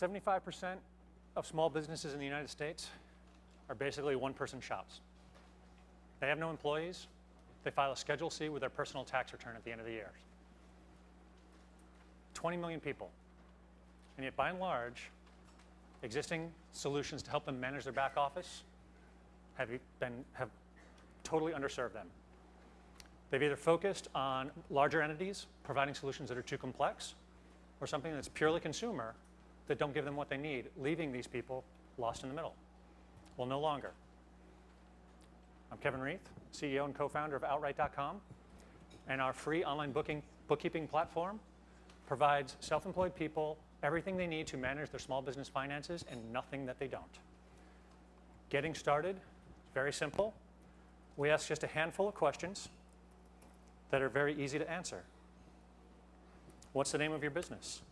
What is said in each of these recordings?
75% of small businesses in the United States are basically one-person shops. They have no employees. They file a Schedule C with their personal tax return at the end of the year. 20 million people. And yet, by and large, existing solutions to help them manage their back office have totally underserved them. They've either focused on larger entities, providing solutions that are too complex, or something that's purely consumer that don't give them what they need, leaving these people lost in the middle. Well, no longer. I'm Kevin Reith, CEO and co-founder of Outright.com, and our free online bookkeeping platform provides self-employed people everything they need to manage their small business finances and nothing that they don't. Getting started is very simple. We ask just a handful of questions that are very easy to answer. What's the name of your business?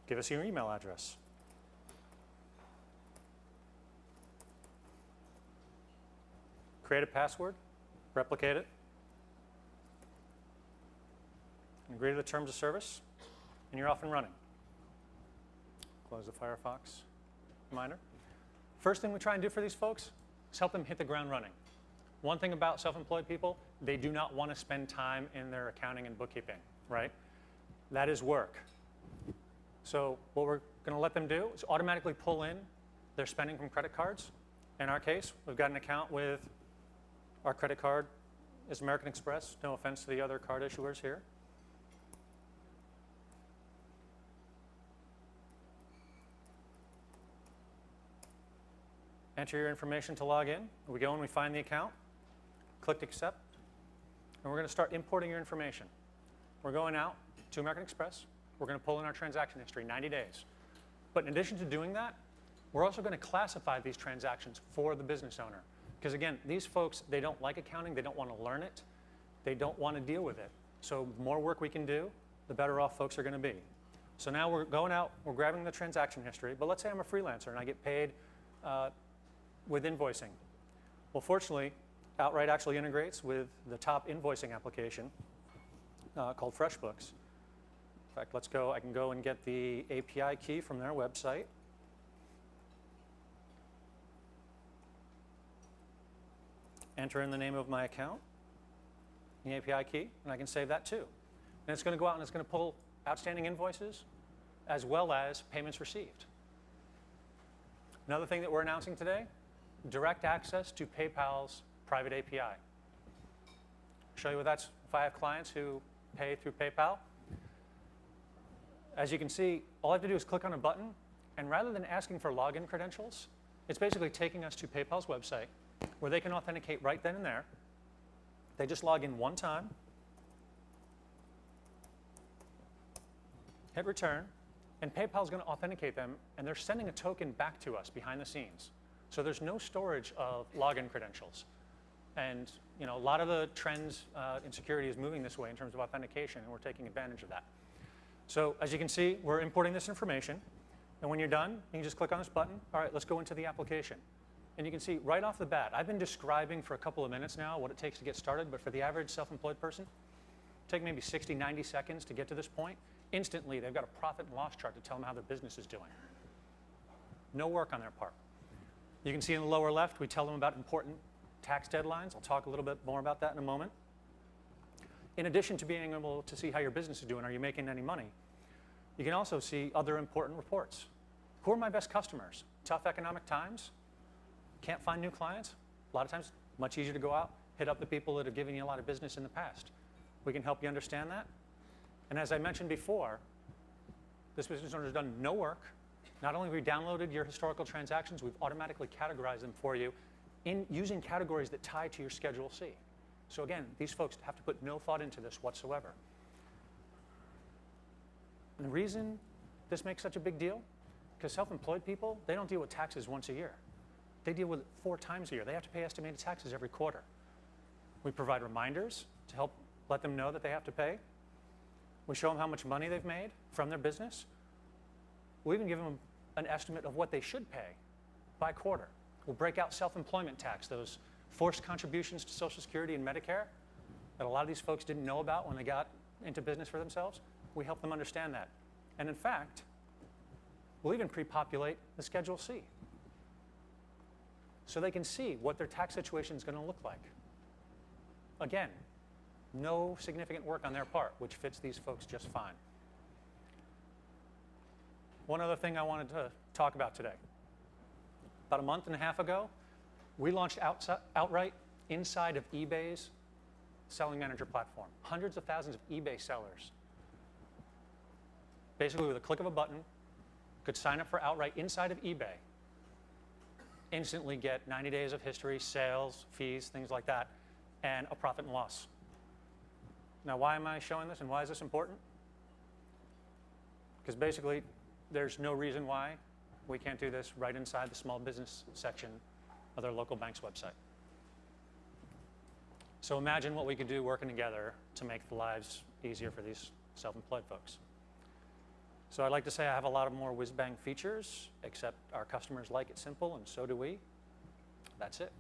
Give us your email address. Create a password, replicate it, and agree to the terms of service, and you're off and running. Close the Firefox reminder. First thing we try and do for these folks is help them hit the ground running. One thing about self-employed people, they do not want to spend time in their accounting and bookkeeping, right? That is work. So what we're going to let them do is automatically pull in their spending from credit cards. In our case, we've got an account with our credit card is American Express. No offense to the other card issuers here. Enter your information to log in. We go and we find the account, click accept, and we're going to start importing your information. We're going out to American Express. We're going to pull in our transaction history, 90 days. But in addition to doing that, we're also going to classify these transactions for the business owner. Because again, these folks, they don't like accounting. They don't want to learn it. They don't want to deal with it. So the more work we can do, the better off folks are going to be. So now we're going out, we're grabbing the transaction history. But let's say I'm a freelancer and I get paid with invoicing. Well, fortunately, Outright actually integrates with the top invoicing application called FreshBooks. In fact, let's go. I can go and get the API key from their website. Enter in the name of my account, the API key, and I can save that too. And it's going to go out and it's going to pull outstanding invoices as well as payments received. Another thing that we're announcing today, direct access to PayPal's private API. I'll show you what that's if I have clients who pay through PayPal. As you can see, all I have to do is click on a button, and rather than asking for login credentials, it's basically taking us to PayPal's website where they can authenticate right then and there. They just log in one time, hit return, and PayPal's going to authenticate them, and they're sending a token back to us behind the scenes. So there's no storage of login credentials. And a lot of the trends in security is moving this way in terms of authentication, and we're taking advantage of that. So as you can see, we're importing this information. And when you're done, you can just click on this button. All right, let's go into the application. And you can see right off the bat, I've been describing for a couple of minutes now what it takes to get started. But for the average self-employed person, it'll take maybe 60, 90 seconds to get to this point. Instantly, they've got a profit and loss chart to tell them how their business is doing. No work on their part. You can see in the lower left, we tell them about important tax deadlines. I'll talk a little bit more about that in a moment. In addition to being able to see how your business is doing, are you making any money? You can also see other important reports. Who are my best customers? Tough economic times? Can't find new clients? A lot of times, much easier to go out, hit up the people that have given you a lot of business in the past. We can help you understand that. And as I mentioned before, this business owner has done no work. Not only have we downloaded your historical transactions, we've automatically categorized them for you in using categories that tie to your Schedule C. So again, these folks have to put no thought into this whatsoever. And the reason this makes such a big deal, because self-employed people, they don't deal with taxes once a year. They deal with it 4 times a year. They have to pay estimated taxes every quarter. We provide reminders to help let them know that they have to pay. We show them how much money they've made from their business. We even give them an estimate of what they should pay by quarter. We'll break out self-employment tax, those forced contributions to Social Security and Medicare that a lot of these folks didn't know about when they got into business for themselves, we help them understand that. And in fact, we'll even pre-populate the Schedule C so they can see what their tax situation is going to look like. Again, no significant work on their part, which fits these folks just fine. One other thing I wanted to talk about today. About a month and a half ago, we launched outright inside of eBay's Selling Manager platform. Hundreds of thousands of eBay sellers, basically with a click of a button, could sign up for outright inside of eBay, instantly get 90 days of history, sales, fees, things like that, and a profit and loss. Now, why am I showing this and why is this important? Because basically, there's no reason why we can't do this right inside the small business section of their local bank's website. So imagine what we could do working together to make the lives easier for these self-employed folks. So I'd like to say I have a lot of more whiz-bang features, except our customers like it simple, and so do we. That's it.